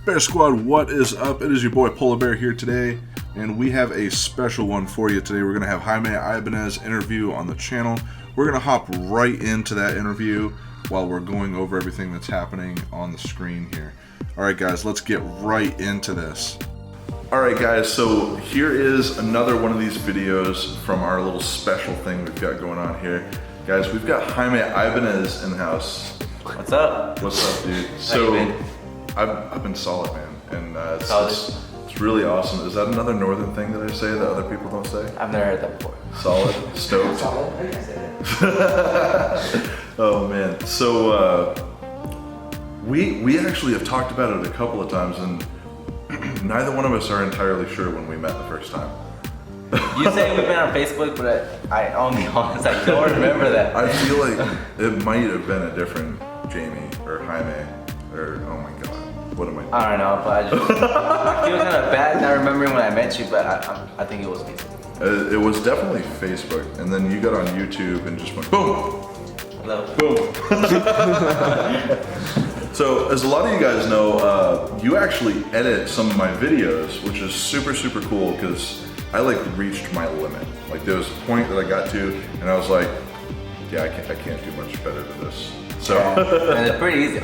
Bear Squad, what is up? It is your boy Polar Bear here today, and we have a special one for you today. We're going to have Jaime Ibanez interview on the channel. We're going to hop right into that interview while we're going over everything that's happening on the screen here. Alright guys, let's get right into this. Alright guys, so here is another one of these videos from our little special thing we've got going on here. Guys, we've got Jaime Ibanez in the house. What's up? What's up, dude? So, I've been solid, man, and it's really awesome. Is that another northern thing that I say that other people don't say? I've never heard that before. Solid, stoked. Oh man, so we actually have talked about it a couple of times, and neither one of us are entirely sure when we met the first time. You say we've been on Facebook, but I'll be honest, I don't remember that. I feel like it might have been a different Jamie or Jaime, or oh my god, what am I doing? I don't know, but I feel kind of bad not remembering when I met you, but I think it was Facebook. It was definitely Facebook, and then you got on YouTube and just went boom! Hello. Boom! So, as a lot of you guys know, you actually edit some of my videos, which is super, super cool, because I reached my limit. Like there was a point that I got to, and I was like, yeah, I can't do much better than this. So and it's pretty easy.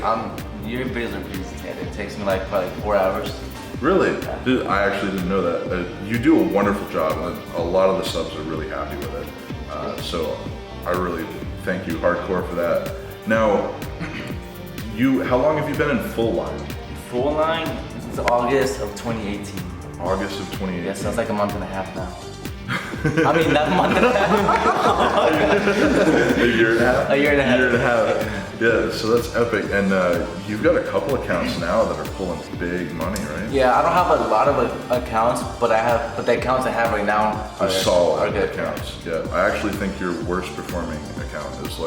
Your videos are pretty easy. It takes me probably 4 hours. Really? Yeah. Dude, I actually didn't know that. You do a wonderful job, and a lot of the subs are really happy with it. So I really thank you hardcore for that. Now, how long have you been in full line? Full line since August of 2018. August of 2018. Yeah, sounds like a month and a half now. I mean, not a month and a half. A year and a half? A year and a half. A year and a half. Yeah, so that's epic. And you've got a couple accounts now that are pulling big money, right? Yeah, I don't have a lot of accounts, but the accounts I have right now are solid good accounts. Yeah, I actually think your worst performing account is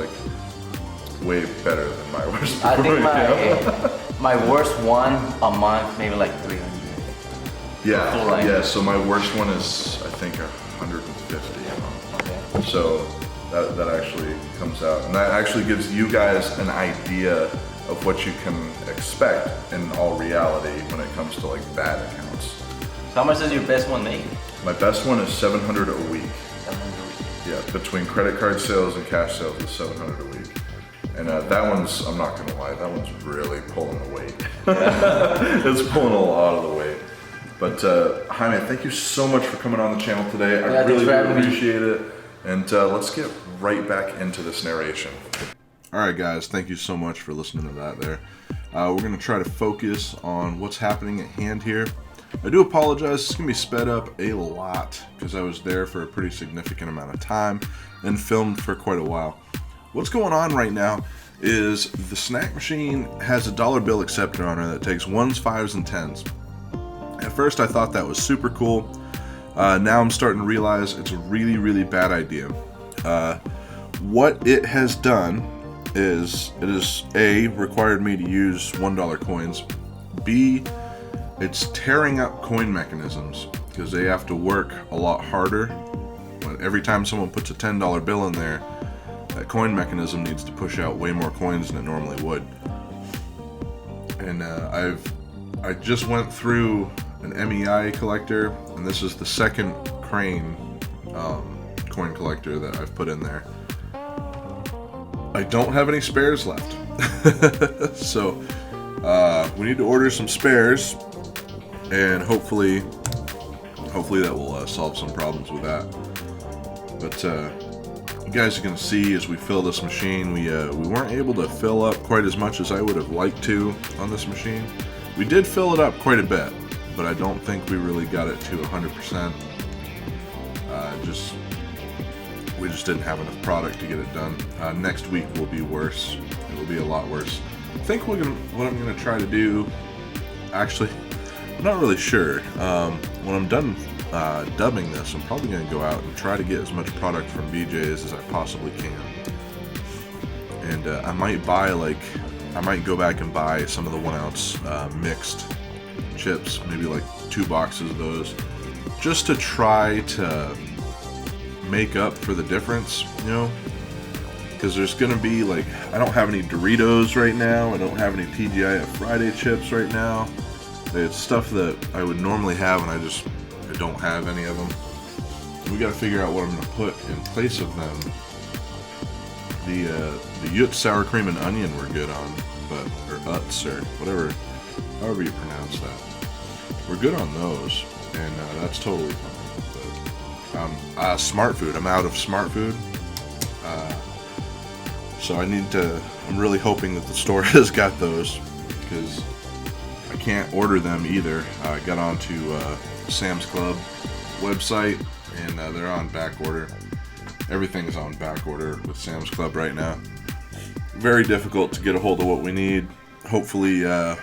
way better than my worst performing account. My worst one a month, maybe 300. Yeah, so my worst one is, I think, 150 a month. Okay. So that actually comes out, and that actually gives you guys an idea of what you can expect in all reality when it comes to bad accounts. So how much does your best one make? My best one is 700 a week. 700 a week. Yeah, between credit card sales and cash sales is 700 a week. And that one's, I'm not gonna lie, that one's really pulling the weight. It's pulling a lot of the weight. But Jaime, thank you so much for coming on the channel today. I really appreciate it. And let's get right back into this narration. Alright guys, thank you so much for listening to that there. We're going to try to focus on what's happening at hand here. I do apologize, it's going to be sped up a lot because I was there for a pretty significant amount of time and filmed for quite a while. What's going on right now is the snack machine has a dollar bill acceptor on her that takes 1s, 5s, and 10s. At first I thought that was super cool. Now I'm starting to realize it's a really, really bad idea. What it has done is it has A, required me to use $1 coins. B, it's tearing up coin mechanisms because they have to work a lot harder. Every time someone puts a $10 bill in there, that coin mechanism needs to push out way more coins than it normally would. And I just went through an MEI collector, and this is the second crane coin collector that I've put in there. I don't have any spares left. So we need to order some spares, and hopefully that will solve some problems with that. But you guys are going to see as we fill this machine, we weren't able to fill up quite as much as I would have liked to on this machine. We did fill it up quite a bit, but I don't think we really got it to 100%. We just didn't have enough product to get it done. Next week will be worse. It will be a lot worse. I think what I'm going to try to do, actually, I'm not really sure. When I'm done dubbing this, I'm probably going to go out and try to get as much product from BJ's as I possibly can. And I might go back and buy some of the 1 ounce mixed chips, maybe 2 boxes of those, just to try to make up for the difference, because there's gonna be I don't have any Doritos right now, I don't have any TGI Friday chips right now, It's stuff that I would normally have, and I don't have any of them. We got to figure out what I'm going to put in place of them. The Yut sour cream and onion were good on, or Utz or whatever, however you pronounce that. We're good on those, and that's totally fine. But smart food, I'm out of smart food, so I'm really hoping that the store has got those, because I can't order them either. I got onto Sam's Club website, and they're on back order. Everything's on back order with Sam's Club right now. Very difficult to get a hold of what we need. Hopefully in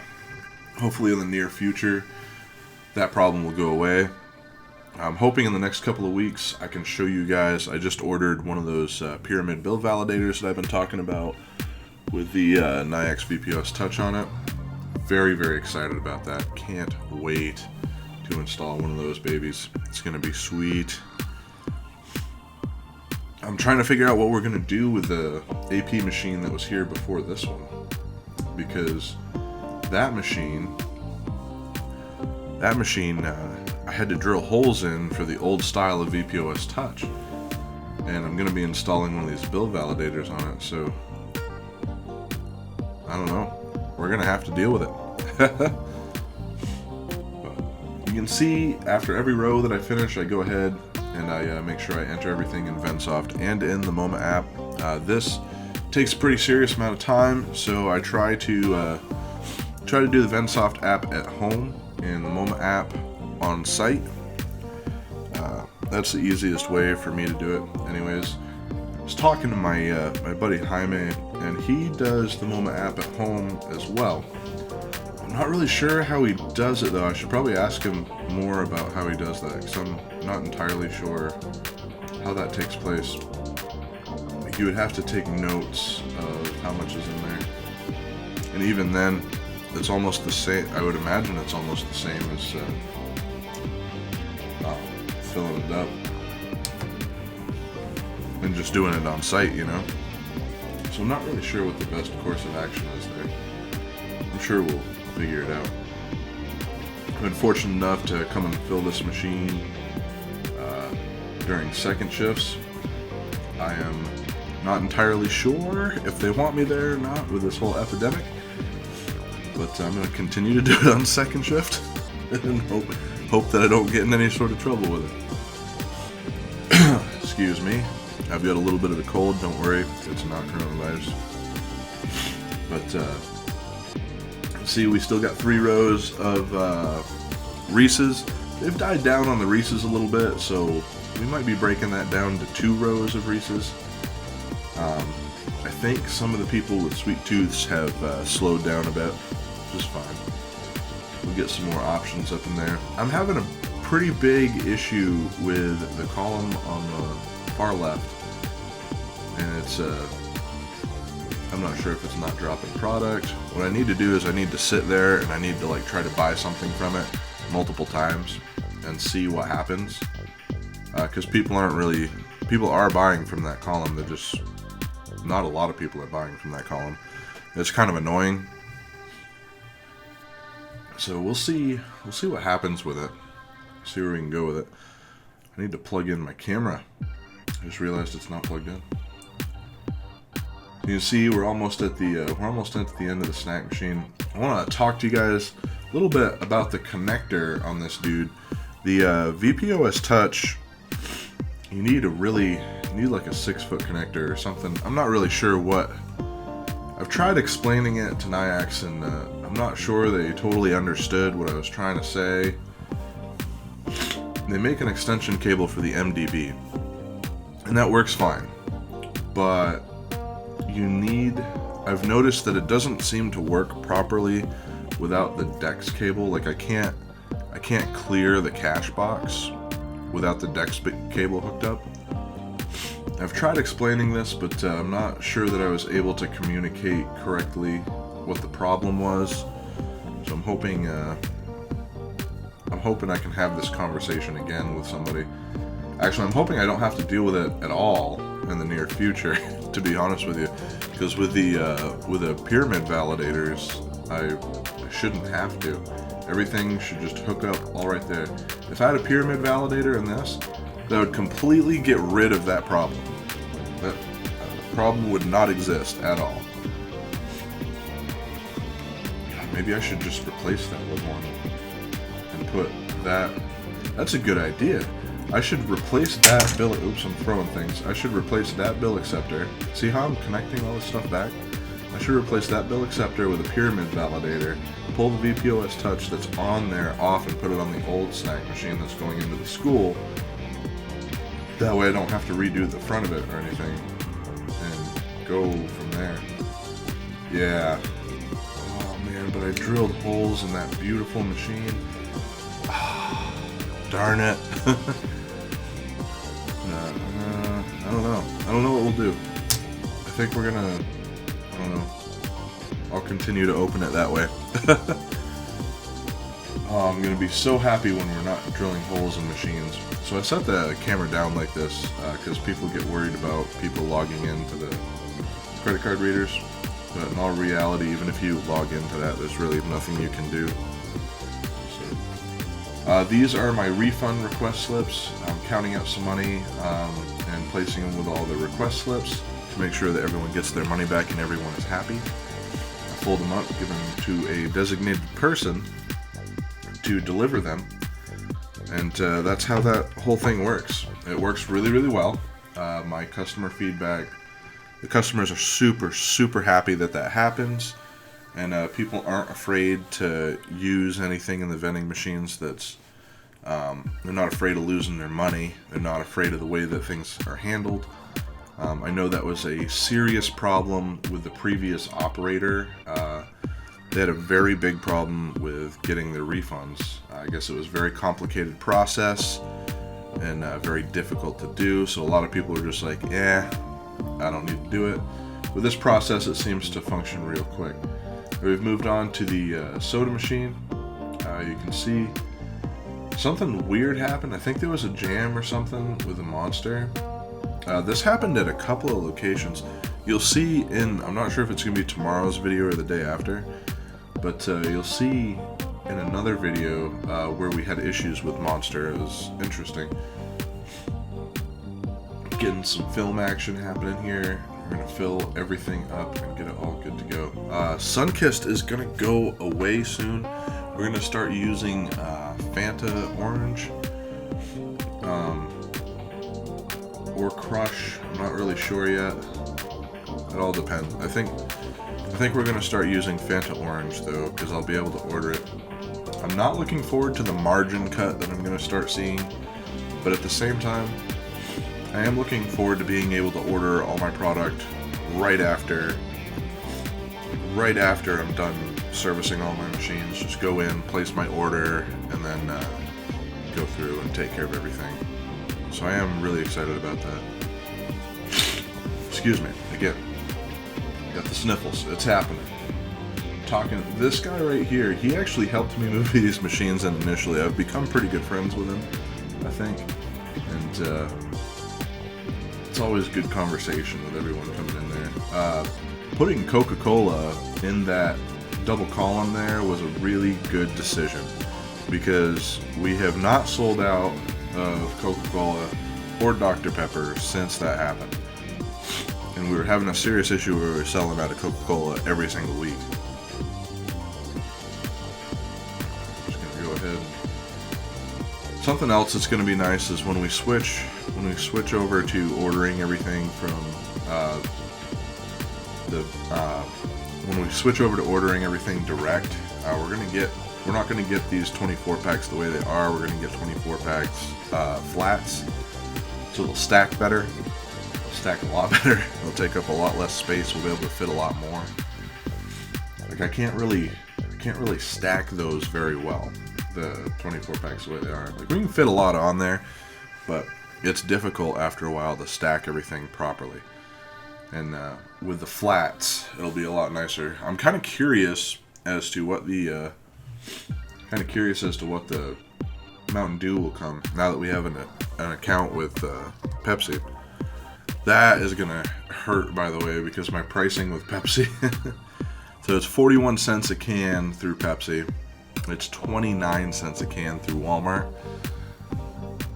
the near future, that problem will go away. I'm hoping in the next couple of weeks I can show you guys. I just ordered one of those pyramid build validators that I've been talking about with the nayax VPOS touch on it. Very, very excited about that. Can't wait to install one of those babies. It's going to be sweet. I'm trying to figure out what we're going to do with the AP machine that was here before this one, because that machine I had to drill holes in for the old style of VPOS touch, and I'm going to be installing one of these build validators on it, so I don't know, we're going to have to deal with it. You can see after every row that I finish, I go ahead and I make sure I enter everything in vendsoft and in the MoMA app. This takes a pretty serious amount of time, so I try to do the vendsoft app at home and the MoMA app on site. That's the easiest way for me to do it. Anyways, I was talking to my buddy Jaime, and he does the MoMA app at home as well. I'm not really sure how he does it though. I should probably ask him more about how he does that, because I'm not entirely sure how that takes place. You would have to take notes of how much is in there, and even then it's almost the same. I would imagine it's almost the same as filling it up and just doing it on site, you know. So I'm not really sure what the best course of action is there. I'm sure we'll figure it out. I've been fortunate enough to come and fill this machine during second shifts. I am not entirely sure if they want me there or not with this whole epidemic, but I'm going to continue to do it on second shift and hope that I don't get in any sort of trouble with it. Excuse me. I've got a little bit of a cold, don't worry, it's not coronavirus. But see, we still got 3 rows of Reese's. They've died down on the Reese's a little bit, so we might be breaking that down to 2 rows of Reese's. I think some of the people with sweet tooths have slowed down a bit, just fine. We'll get some more options up in there. I'm having a pretty big issue with the column on the far left, and it's I'm not sure if it's not dropping product. What I need to do is I need to sit there and I need to like try to buy something from it multiple times and see what happens, because people are buying from that column. They're just not a lot of people are buying from that column. It's kind of annoying. So we'll see what happens with it. See where we can go with it. I need to plug in my camera. I just realized it's not plugged in. You can see we're almost at the end of the snack machine. I want to talk to you guys a little bit about the connector on this dude. The VPOS Touch, you need like a 6-foot connector or something. I'm not really sure what. I've tried explaining it to Nayax, and I'm not sure they totally understood what I was trying to say. They make an extension cable for the MDB, and that works fine. But I've noticed that it doesn't seem to work properly without the DEX cable. Like I can't clear the cache box without the DEX cable hooked up. I've tried explaining this, but I'm not sure that I was able to communicate correctly what the problem was. So I'm hoping I can have this conversation again with somebody. Actually, I'm hoping I don't have to deal with it at all in the near future, to be honest with you, because with the pyramid validators, I shouldn't have to. Everything should just hook up all right there. If I had a pyramid validator in this, that would completely get rid of that problem. That problem would not exist at all. Maybe I should just replace that with one and put that. That's a good idea. I should replace that bill. Oops, I'm throwing things. I should replace that bill acceptor. See how I'm connecting all this stuff back? I should replace that bill acceptor with a pyramid validator, pull the VPOS touch that's on there off and put it on the old snack machine that's going into the school. That way I don't have to redo the front of it or anything and go from there. Yeah. Oh man, but I drilled holes in that beautiful machine. Darn it. I don't know. I don't know what we'll do. I think we're gonna, I don't know. I'll continue to open it that way. Oh, I'm gonna be so happy when we're not drilling holes in machines. So I set the camera down like this because people get worried about people logging into the credit card readers. But in all reality, even if you log into that, there's really nothing you can do. So, these are my refund request slips. I'm counting out some money and placing them with all the request slips to make sure that everyone gets their money back and everyone is happy. I fold them up, give them to a designated person to deliver them, and that's how that whole thing works. It works really, really well. My customer feedback, the customers are super happy that that happens, and people aren't afraid to use anything in the vending machines that's they're not afraid of losing their money. They're not afraid of the way that things are handled. I know that was a serious problem with the previous operator. They had a very big problem with getting their refunds. I guess it was a very complicated process and very difficult to do. So a lot of people were just like, I don't need to do it. With this process, it seems to function real quick. We've moved on to the soda machine. You can see something weird happened. I think there was a jam or something with the Monster. This happened at a couple of locations. You'll see in, I'm not sure if it's going to be tomorrow's video or the day after, but you'll see in another video where we had issues with Monster. It was interesting. Getting some film action happening here. We're going to fill everything up and get it all good to go. Sunkist is going to go away soon. We're going to start using Fanta Orange or Crush. I'm not really sure yet. It all depends. I think we're going to start using Fanta Orange though, because I'll be able to order it. I'm not looking forward to the margin cut that I'm going to start seeing, but at the same time, I am looking forward to being able to order all my product right after I'm done servicing all my machines. Just go in, place my order, and then go through and take care of everything. So I am really excited about that. Excuse me, again, got the sniffles. It's happening. This guy right here, he actually helped me move these machines in initially. I've become pretty good friends with him, I think, and it's always good conversation with everyone coming in there. Putting Coca-Cola in that double column there was a really good decision, because we have not sold out of Coca-Cola or Dr. Pepper since that happened. And we were having a serious issue where we were selling out of Coca-Cola every single week. Just gonna go ahead. Something else that's gonna be nice is when we switch over to ordering everything from when we switch over to ordering everything direct, we're not going to get these 24 packs the way they are. We're going to get 24 packs flats, so they'll stack better. They'll stack a lot better. They'll take up a lot less space. We'll be able to fit a lot more. Like I can't really stack those very well, the 24 packs the way they are. Like we can fit a lot on there, but it's difficult after a while to stack everything properly. And with the flats, it'll be a lot nicer. I'm kind of curious as to what the Mountain Dew will come now that we have an account with Pepsi. That is gonna hurt, by the way, because my pricing with Pepsi. So it's 41 cents a can through Pepsi, It's 29 cents a can through Walmart.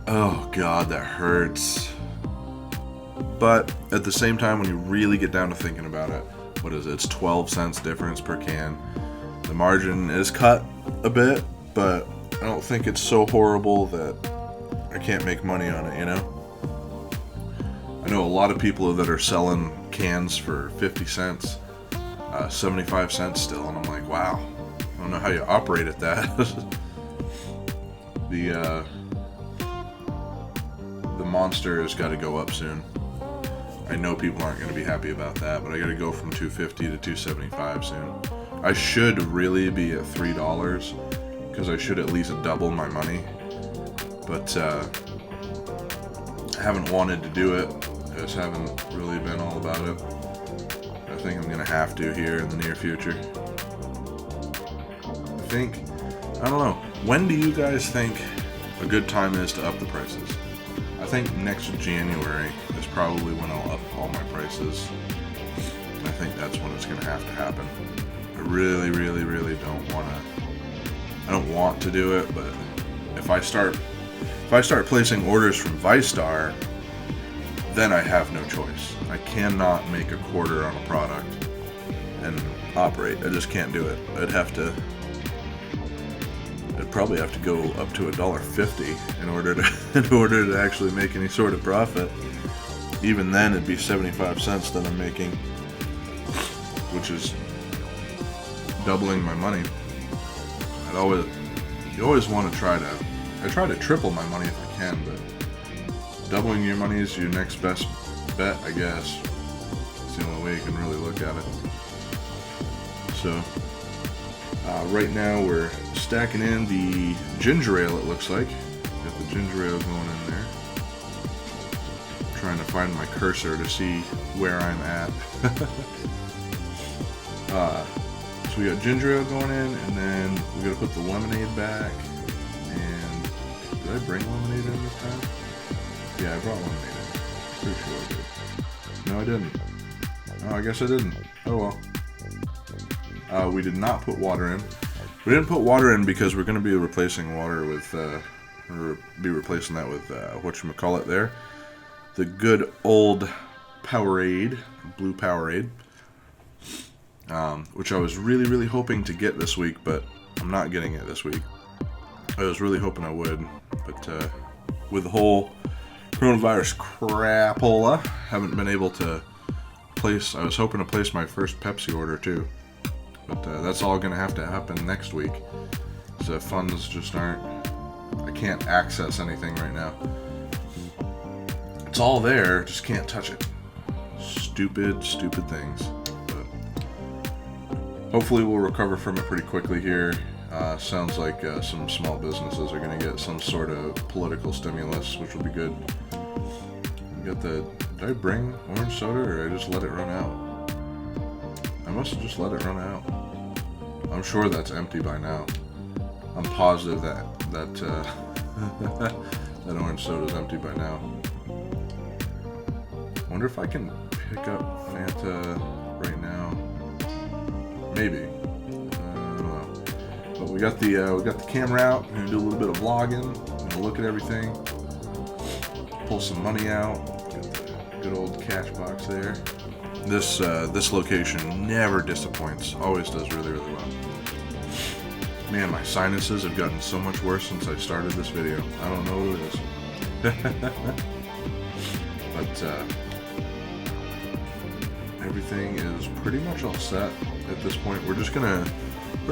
Oh God, that hurts. But at the same time, when you really get down to thinking about it, what is it? It's 12 cents difference per can. The margin is cut a bit, but I don't think it's so horrible that I can't make money on it, you know? I know a lot of people that are selling cans for 50 cents, 75 cents still, and I'm like, wow, I don't know how you operate at that. The monster has got to go up soon. I know people aren't going to be happy about that, but I got to go from $2.50 to $2.75 soon. I should really be at $3 because I should at least double my money, but I haven't wanted to do it. I just haven't really been all about it. I think I'm going to have to here in the near future. I don't know. When do you guys think a good time is to up the prices? I think next January is probably when I'll up all my prices. I think that's when it's going to have to happen. I really don't want to. I don't want to do it, but if I start placing orders from ViStar, then I have no choice. I cannot make a quarter on a product and operate. I just can't do it. I'd probably have to go up to $1.50 in order to actually make any sort of profit. Even then, it'd be 75 cents that I'm making, which is doubling my money. You always want to try to triple my money if I can, but doubling your money is your next best bet, I guess. It's the only way you can really look at it. So, right now we're stacking in the ginger ale, it looks like. Got the ginger ale going in there. I'm trying to find my cursor to see where I'm at. So we got ginger ale going in, and then we gotta put the lemonade back. And did I bring lemonade in this time? Yeah, I brought lemonade in. Pretty sure I did. No, I didn't. Oh, I guess I didn't. Oh well. We did not put water in. We didn't put water in because we're going to be replacing water with, replacing that with, whatchamacallit there. The good old Powerade, blue Powerade. Which I was really hoping to get this week, but I'm not getting it this week. I was really hoping I would, but, with the whole coronavirus crapola, haven't been able to place. I was hoping to place my first Pepsi order too, but that's all going to have to happen next week. So funds just aren't. I can't access anything right now. It's all there, just can't touch it. Stupid things. But hopefully we'll recover from it pretty quickly here. Sounds like some small businesses are going to get some sort of political stimulus, which will be good. We got did I bring orange soda or I just let it run out? I must have just let it run out. I'm sure that's empty by now. I'm positive that that orange soda is empty by now. Wonder if I can pick up Fanta right now. Maybe. But we got the camera out. We're gonna do a little bit of vlogging. We're gonna look at everything. Pull some money out. Got the good old cash box there. This location never disappoints. Always does really well. Man, my sinuses have gotten so much worse since I started this video. I don't know what it is. But everything is pretty much all set at this point. We're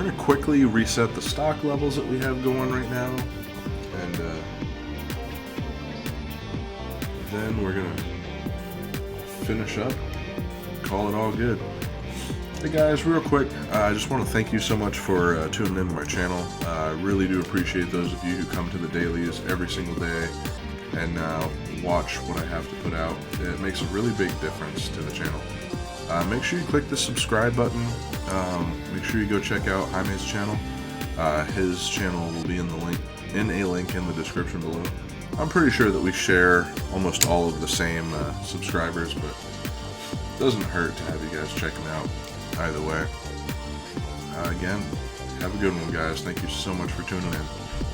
gonna quickly reset the stock levels that we have going right now, and then we're gonna finish up, call it all good. Hey guys, real quick, I just want to thank you so much for tuning into my channel. I really do appreciate those of you who come to the dailies every single day and watch what I have to put out. It makes a really big difference to the channel. Make sure you click the subscribe button. Make sure you go check out Jaime's channel. His channel will be in a link in the description below. I'm pretty sure that we share almost all of the same subscribers, but it doesn't hurt to have you guys check him out either way. Again, Have a good one, guys. Thank you so much for tuning in.